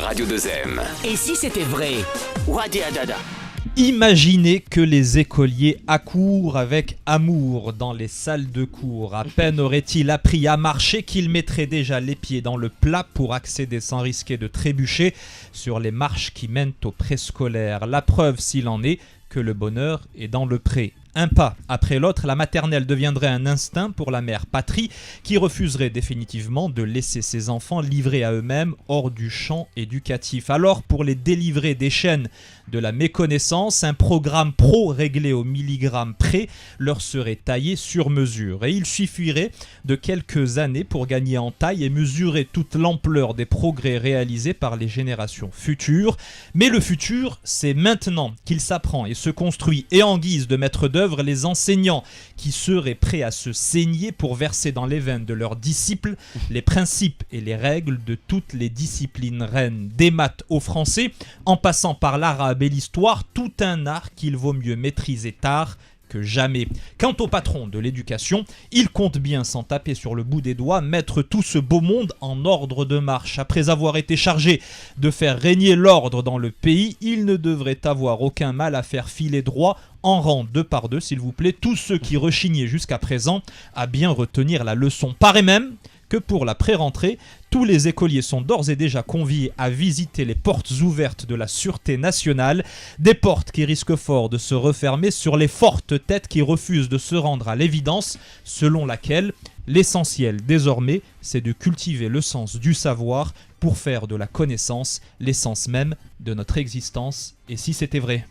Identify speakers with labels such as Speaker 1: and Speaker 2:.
Speaker 1: Radio 2M.
Speaker 2: Et si c'était vrai? Ouadéadada.
Speaker 3: Imaginez que les écoliers accourent avec amour dans les salles de cours. À peine auraient-ils appris à marcher qu'ils mettraient déjà les pieds dans le plat pour accéder sans risquer de trébucher sur les marches qui mènent au préscolaire. La preuve, s'il en est, que le bonheur est dans le pré. Un pas après l'autre, la maternelle deviendrait un instinct pour la mère patrie qui refuserait définitivement de laisser ses enfants livrés à eux-mêmes hors du champ éducatif. Alors, pour les délivrer des chaînes de la méconnaissance, un programme pro réglé au milligramme près leur serait taillé sur mesure. Et il suffirait de quelques années pour gagner en taille et mesurer toute l'ampleur des progrès réalisés par les générations futures. Mais le futur, c'est maintenant qu'il s'apprend et se construit. Et en guise de maître d'œuvre, les enseignants qui seraient prêts à se saigner pour verser dans les veines de leurs disciples les principes et les règles de toutes les disciplines reines, des maths au français, en passant par l'arabe et l'histoire, tout un art qu'il vaut mieux maîtriser tard que jamais. Quant au patron de l'éducation, il compte bien s'en taper sur le bout des doigts, mettre tout ce beau monde en ordre de marche. Après avoir été chargé de faire régner l'ordre dans le pays, il ne devrait avoir aucun mal à faire filer droit en rang deux par deux, s'il vous plaît, tous ceux qui rechignaient jusqu'à présent à bien retenir la leçon. Paraît même que pour la pré-rentrée, tous les écoliers sont d'ores et déjà conviés à visiter les portes ouvertes de la Sûreté nationale, des portes qui risquent fort de se refermer sur les fortes têtes qui refusent de se rendre à l'évidence selon laquelle l'essentiel désormais, c'est de cultiver le sens du savoir pour faire de la connaissance l'essence même de notre existence. Et si c'était vrai ?